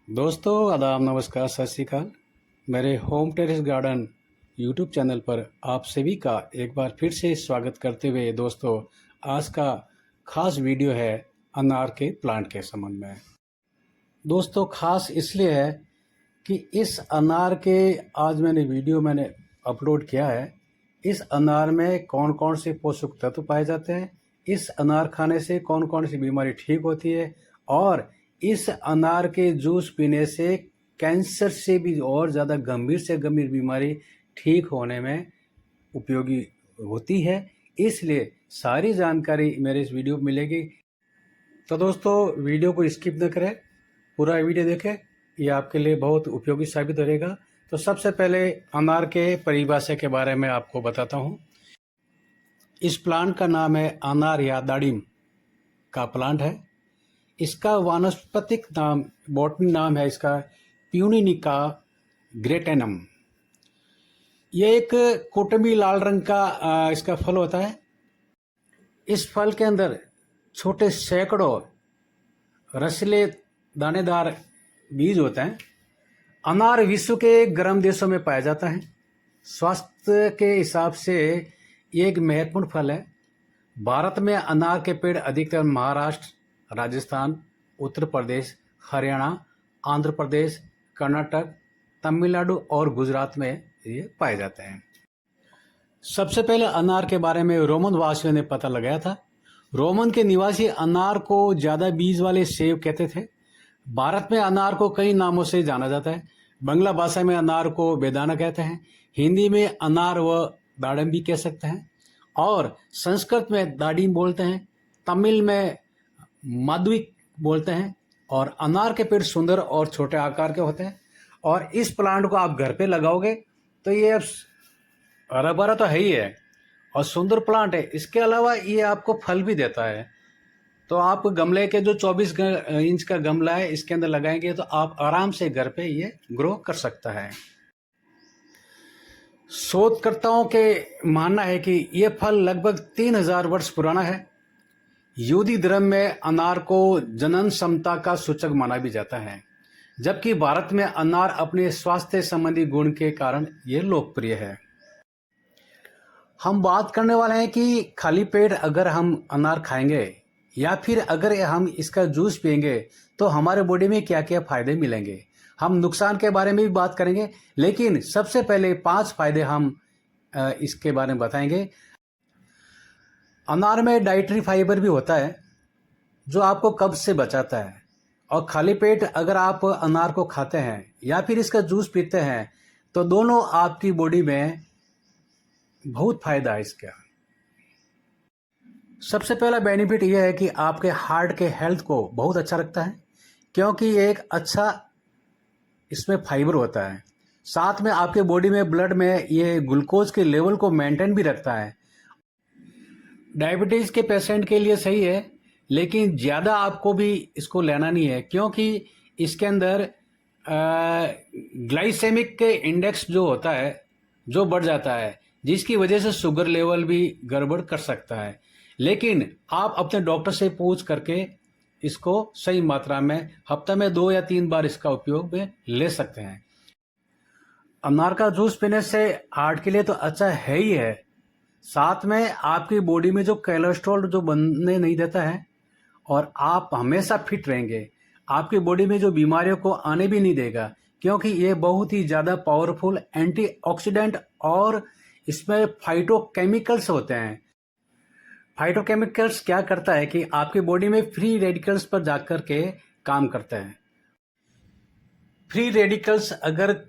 दोस्तों आदाब नमस्कार सत श्री अकाल। मेरे home terrace garden YouTube channel पर आप सभी का एक बार फिर से स्वागत करते हुए दोस्तों आज का खास वीडियो है अनार के प्लांट के संबंध में। दोस्तों खास इसलिए है कि इस अनार के आज मैंने अपलोड किया है। इस अनार में कौन कौन से पोषक तत्व पाए जाते हैं, इस अनार खाने से कौन कौन सी बीमारी ठीक होती है और इस अनार के जूस पीने से कैंसर से भी और ज़्यादा गंभीर से गंभीर बीमारी ठीक होने में उपयोगी होती है। इसलिए सारी जानकारी मेरे इस वीडियो में मिलेगी। तो दोस्तों वीडियो को स्किप न करें, पूरा वीडियो देखें, ये आपके लिए बहुत उपयोगी साबित रहेगा। तो सबसे पहले अनार के परिभाषा के बारे में आपको बताता हूँ। इस प्लांट का नाम है अनार या दाड़िम का प्लांट है। इसका वानस्पतिक नाम, बॉटनी नाम है इसका प्यूनिनिका ग्रेटेनम। यह एक कोटमी लाल रंग का इसका फल होता है। इस फल के अंदर छोटे सैकड़ों रसीले दानेदार बीज होते हैं। अनार विश्व के गर्म देशों में पाया जाता है। स्वास्थ्य के हिसाब से ये एक महत्वपूर्ण फल है। भारत में अनार के पेड़ अधिकतर महाराष्ट्र, राजस्थान, उत्तर प्रदेश, हरियाणा, आंध्र प्रदेश, कर्नाटक, तमिलनाडु और गुजरात में ये पाए जाते हैं। सबसे पहले अनार के बारे में रोमन वासियों ने पता लगाया था। रोमन के निवासी अनार को ज़्यादा बीज वाले सेब कहते थे। भारत में अनार को कई नामों से जाना जाता है। बंगला भाषा में अनार को बेदाना कहते हैं, हिंदी में अनार व दाड़म भी कह सकते हैं और संस्कृत में दाड़िम बोलते हैं, तमिल में माधविक बोलते हैं। और अनार के पेड़ सुंदर और छोटे आकार के होते हैं और इस प्लांट को आप घर पे लगाओगे तो ये अब हरा भरा तो है ही है और सुंदर प्लांट है। इसके अलावा ये आपको फल भी देता है। तो आप गमले के जो 24 इंच का गमला है इसके अंदर लगाएंगे तो आप आराम से घर पे ये ग्रो कर सकता है। शोधकर्ताओं के मानना है कि ये फल लगभग 3000 वर्ष पुराना है। यहूदी धर्म में अनार को जनन क्षमता का सूचक माना भी जाता है, जबकि भारत में अनार अपने स्वास्थ्य संबंधी गुण के कारण ये लोकप्रिय है। हम बात करने वाले हैं कि खाली पेट अगर हम अनार खाएंगे या फिर अगर हम इसका जूस पिएंगे तो हमारे बॉडी में क्या क्या फायदे मिलेंगे। हम नुकसान के बारे में भी बात करेंगे, लेकिन सबसे पहले 5 फायदे हम इसके बारे में बताएंगे। अनार में डाइटरी फाइबर भी होता है जो आपको कब्ज से बचाता है और खाली पेट अगर आप अनार को खाते हैं या फिर इसका जूस पीते हैं तो दोनों आपकी बॉडी में बहुत फायदा है इसका। सबसे पहला बेनिफिट यह है कि आपके हार्ट के हेल्थ को बहुत अच्छा रखता है, क्योंकि ये एक अच्छा इसमें फाइबर होता है। साथ में आपके बॉडी में ब्लड में ये ग्लूकोज के लेवल को मेंटेन भी रखता है। डायबिटीज़ के पेशेंट के लिए सही है, लेकिन ज़्यादा आपको भी इसको लेना नहीं है, क्योंकि इसके अंदर ग्लाइसेमिक के इंडेक्स जो होता है जो बढ़ जाता है, जिसकी वजह से शुगर लेवल भी गड़बड़ कर सकता है। लेकिन आप अपने डॉक्टर से पूछ करके इसको सही मात्रा में हफ्ते में 2 या 3 बार इसका उपयोग में ले सकते हैं। अनार का जूस पीने से हार्ट के लिए तो अच्छा है ही है, साथ में आपकी बॉडी में जो कोलेस्ट्रॉल जो बनने नहीं देता है और आप हमेशा फिट रहेंगे। आपकी बॉडी में जो बीमारियों को आने भी नहीं देगा, क्योंकि ये बहुत ही ज़्यादा पावरफुल एंटीऑक्सीडेंट और इसमें फाइटोकेमिकल्स होते हैं। फाइटोकेमिकल्स क्या करता है कि आपकी बॉडी में फ्री रेडिकल्स पर जाकर के काम करता है। फ्री रेडिकल्स अगर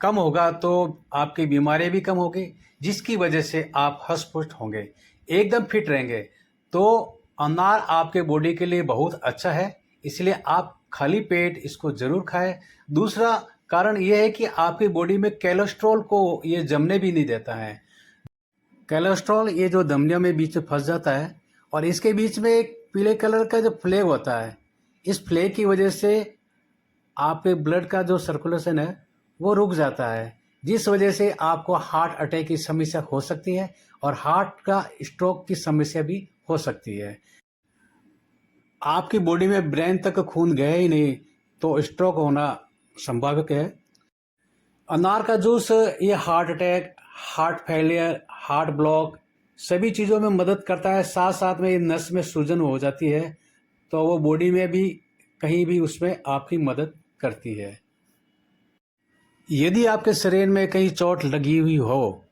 कम होगा तो आपकी बीमारियां भी कम होगी, जिसकी वजह से आप हष्ट-पुष्ट होंगे, एकदम फिट रहेंगे। तो अनार आपके बॉडी के लिए बहुत अच्छा है, इसलिए आप खाली पेट इसको ज़रूर खाएं। दूसरा कारण यह है कि आपकी बॉडी में कोलेस्ट्रॉल को ये जमने भी नहीं देता है। कोलेस्ट्रॉल ये जो धमनियों में बीच में फंस जाता है और इसके बीच में एक पीले कलर का जो फ्लैग होता है, इस फ्लैग की वजह से आपके ब्लड का जो सर्कुलेशन है वो रुक जाता है, जिस वजह से आपको हार्ट अटैक की समस्या हो सकती है और हार्ट का स्ट्रोक की समस्या भी हो सकती है। आपकी बॉडी में ब्रेन तक खून गया ही नहीं तो स्ट्रोक होना संभावित है। अनार का जूस ये heart attack, heart failure, heart block सभी चीज़ों में मदद करता है। साथ साथ में ये नस में सूजन हो जाती है तो वो बॉडी में भी कहीं भी उसमें आपकी मदद करती है। यदि आपके शरीर में कहीं चोट लगी हुई हो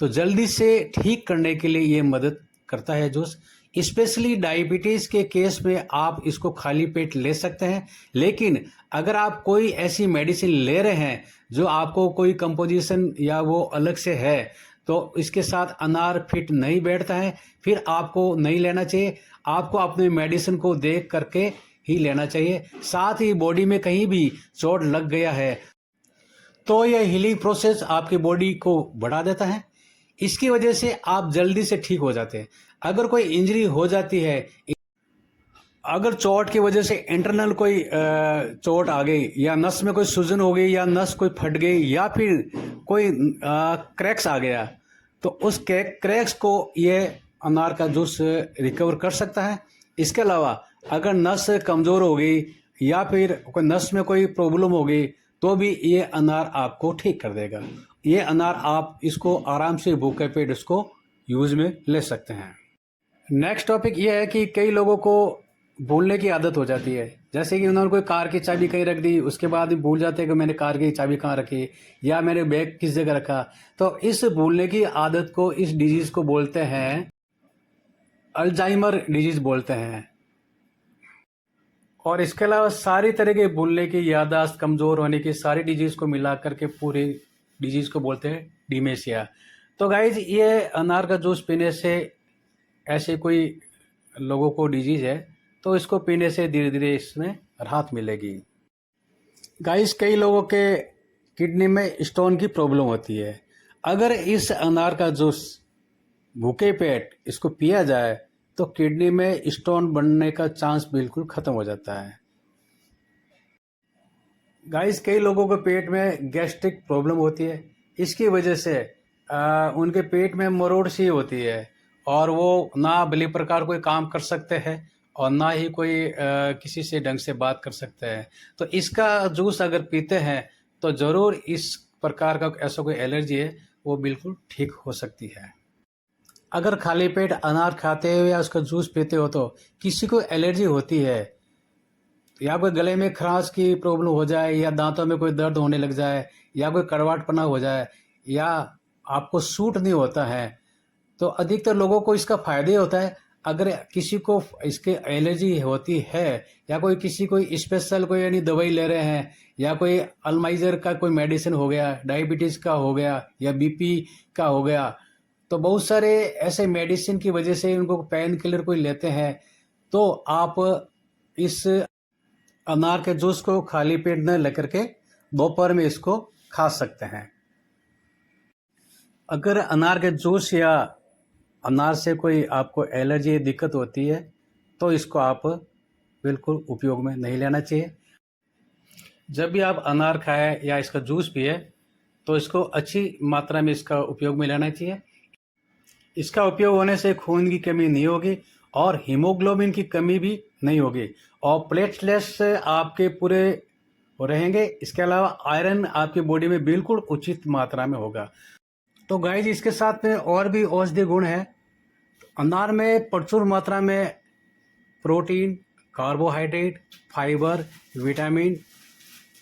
तो जल्दी से ठीक करने के लिए ये मदद करता है जूस। स्पेशली डायबिटीज़ के केस में आप इसको खाली पेट ले सकते हैं, लेकिन अगर आप कोई ऐसी मेडिसिन ले रहे हैं जो आपको कोई कंपोजिशन या वो अलग से है तो इसके साथ अनार फिट नहीं बैठता है, फिर आपको नहीं लेना चाहिए। आपको अपने मेडिसिन को देख करके ही लेना चाहिए। साथ ही बॉडी में कहीं भी चोट लग गया है तो यह हीलिंग प्रोसेस आपकी बॉडी को बढ़ा देता है। इसकी वजह से आप जल्दी से ठीक हो जाते हैं। अगर कोई इंजरी हो जाती है, अगर चोट की वजह से इंटरनल कोई चोट आ गई या नस में कोई सूजन हो गई या नस कोई फट गई या फिर कोई क्रैक्स आ गया तो उस क्रैक्स को ये अनार का जूस रिकवर कर सकता है। इसके अलावा अगर नस कमज़ोर हो गई या फिर कोई नस में कोई प्रॉब्लम हो गई तो भी ये अनार आपको ठीक कर देगा। ये अनार आप इसको आराम से भूखे पेट इसको यूज़ में ले सकते हैं। नेक्स्ट टॉपिक ये है कि कई लोगों को भूलने की आदत हो जाती है। जैसे कि उन्होंने कोई कार की चाबी कहीं रख दी, उसके बाद भी भूल जाते हैं कि मैंने कार की चाबी कहाँ रखी या मैंने बैग किस जगह रखा। तो इस भूलने की आदत को, इस डिजीज़ को बोलते हैं अल्जाइमर डिजीज़ बोलते हैं। और इसके अलावा सारी तरह के भूलने की, याददाश्त कमज़ोर होने की सारी डिजीज़ को मिला करके पूरी डिजीज़ को बोलते हैं डिमेंशिया। तो गाइज ये अनार का जूस पीने से ऐसे कोई लोगों को डिजीज़ है तो इसको पीने से धीरे धीरे इसमें राहत मिलेगी। गाइस कई लोगों के किडनी में स्टोन की प्रॉब्लम होती है। अगर इस अनार का जूस भूखे पेट इसको पिया जाए तो किडनी में स्टोन बनने का चांस बिल्कुल ख़त्म हो जाता है। गाइस कई लोगों के पेट में गैस्ट्रिक प्रॉब्लम होती है। इसकी वजह से उनके पेट में मरोड़ सी होती है और वो ना भली प्रकार कोई काम कर सकते हैं और ना ही कोई किसी से ढंग से बात कर सकते हैं। तो इसका जूस अगर पीते हैं तो ज़रूर इस प्रकार का ऐसा कोई एलर्जी है वो बिल्कुल ठीक हो सकती है। अगर खाली पेट अनार खाते हो या उसका जूस पीते हो तो किसी को एलर्जी होती है या कोई गले में खराश की प्रॉब्लम हो जाए या दांतों में कोई दर्द होने लग जाए या कोई कड़वाहटपना हो जाए या आपको सूट नहीं होता है तो अधिकतर लोगों को इसका फ़ायदा ही होता है। अगर किसी को इसके एलर्जी होती है या कोई किसी कोई स्पेशल कोई यानी दवाई ले रहे हैं या कोई अल्जाइमर का कोई मेडिसिन हो गया, डायबिटीज़ का हो गया या बीपी का हो गया, तो बहुत सारे ऐसे मेडिसिन की वजह से उनको पेन किलर कोई लेते हैं तो आप इस अनार के जूस को खाली पेट न लेकर के दोपहर में इसको खा सकते हैं। अगर अनार के जूस या अनार से कोई आपको एलर्जी दिक्कत होती है तो इसको आप बिल्कुल उपयोग में नहीं लेना चाहिए। जब भी आप अनार खाएं या इसका जूस पिए तो इसको अच्छी मात्रा में इसका उपयोग में लेना चाहिए। इसका उपयोग होने से खून की कमी नहीं होगी और हीमोग्लोबिन की कमी भी नहीं होगी और प्लेटलेट्स आपके पूरे रहेंगे। इसके अलावा आयरन आपकी बॉडी में बिल्कुल उचित मात्रा में होगा। तो गाइस इसके साथ में और भी औषधीय गुण है। अनार में प्रचुर मात्रा में प्रोटीन, कार्बोहाइड्रेट, फाइबर, विटामिन,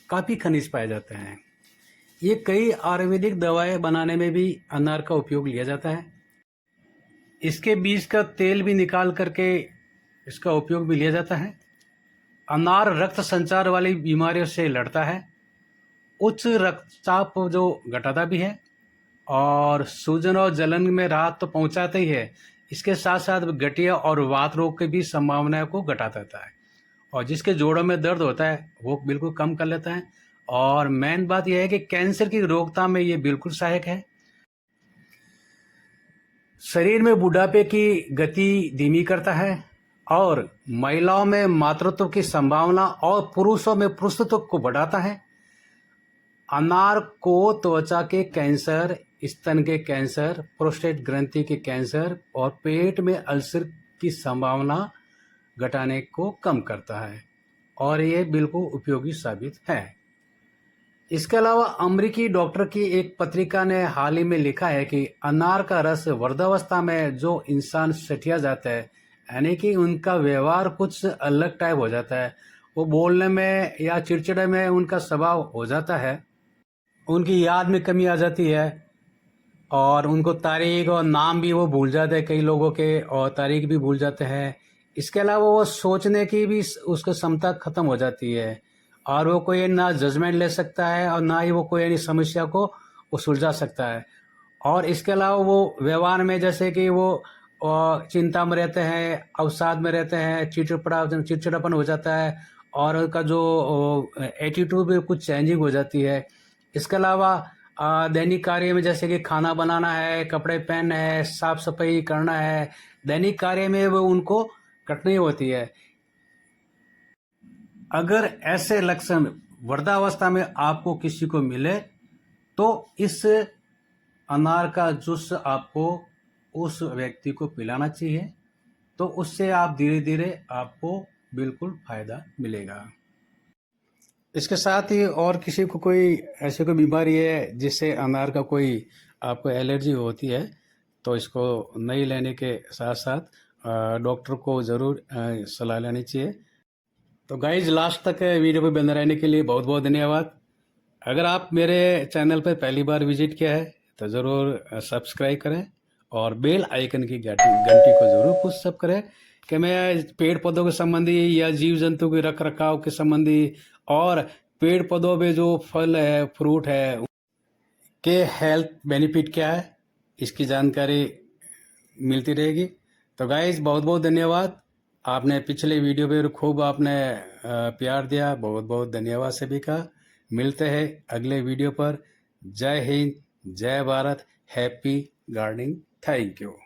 काफ़ी खनिज पाए जाते हैं। ये कई आयुर्वेदिक दवाएं बनाने में भी अनार का उपयोग लिया जाता है। इसके बीज का तेल भी निकाल करके इसका उपयोग भी लिया जाता है। अनार रक्त संचार वाली बीमारियों से लड़ता है, उच्च रक्तचाप जो घटाता भी है और सूजन और जलन में राहत तो पहुंचाता ही है। इसके साथ साथ गठिया और वात रोग की भी संभावना को घटा देता है और जिसके जोड़ों में दर्द होता है वो बिल्कुल कम कर लेता है। और मेन बात यह है कि कैंसर की रोकथाम में ये बिल्कुल सहायक है। शरीर में बुढ़ापे की गति धीमी करता है और महिलाओं में मातृत्व की संभावना और पुरुषों में पुरुषत्व को बढ़ाता है। अनार को त्वचा के कैंसर, स्तन के कैंसर, प्रोस्टेट ग्रंथि के कैंसर और पेट में अल्सर की संभावना घटाने को कम करता है और ये बिल्कुल उपयोगी साबित है। इसके अलावा अमेरिकी डॉक्टर की एक पत्रिका ने हाल ही में लिखा है कि अनार का रस वृद्धावस्था में जो इंसान सठिया जाता है, यानी कि उनका व्यवहार कुछ अलग टाइप हो जाता है, वो बोलने में या चिड़चिड़े में उनका स्वभाव हो जाता है, उनकी याद में कमी आ जाती है और उनको तारीख और नाम भी वो भूल जाते हैं कई लोगों के, और तारीख भी भूल जाते हैं। इसके अलावा वो सोचने की भी उसकी क्षमता खत्म हो जाती है और वो कोई ना जजमेंट ले सकता है और ना ही वो कोई समस्या को वो सुलझा सकता है। और इसके अलावा वो व्यवहार में जैसे कि वो चिंता में रहते हैं, अवसाद में रहते हैं, चिड़चिड़ापन हो जाता है और उनका जो एटीट्यूड भी कुछ चेंजिंग हो जाती है। इसके अलावा दैनिक कार्य में जैसे कि खाना बनाना है, कपड़े पहनना है, साफ सफाई करना है, दैनिक कार्य में वो उनको कठिनाई होती है। अगर ऐसे लक्षण वृद्धावस्था में आपको किसी को मिले तो इस अनार का जूस आपको उस व्यक्ति को पिलाना चाहिए, तो उससे आप धीरे धीरे आपको बिल्कुल फायदा मिलेगा। इसके साथ ही और किसी को कोई ऐसी कोई बीमारी है जिससे अनार का कोई आपको एलर्जी होती है, तो इसको नहीं लेने के साथ साथ डॉक्टर को ज़रूर सलाह लेनी चाहिए। तो गाइज लास्ट तक वीडियो पे बने रहने के लिए बहुत बहुत धन्यवाद। अगर आप मेरे चैनल पर पहली बार विजिट किया है तो ज़रूर सब्सक्राइब करें और बेल आइकन की घंटी को ज़रूर पुश सब करें कि मैं पेड़ पौधों के संबंधी या जीव जंतु के रख रखाव के संबंधी और पेड़ पौधों में जो फल है, फ्रूट है के हेल्थ बेनिफिट क्या है, इसकी जानकारी मिलती रहेगी। तो गाइज बहुत बहुत धन्यवाद। आपने पिछले वीडियो पे खूब आपने प्यार दिया, बहुत बहुत धन्यवाद सभी का। मिलते हैं अगले वीडियो पर। जय हिंद, जय Bharat, happy gardening, thank you.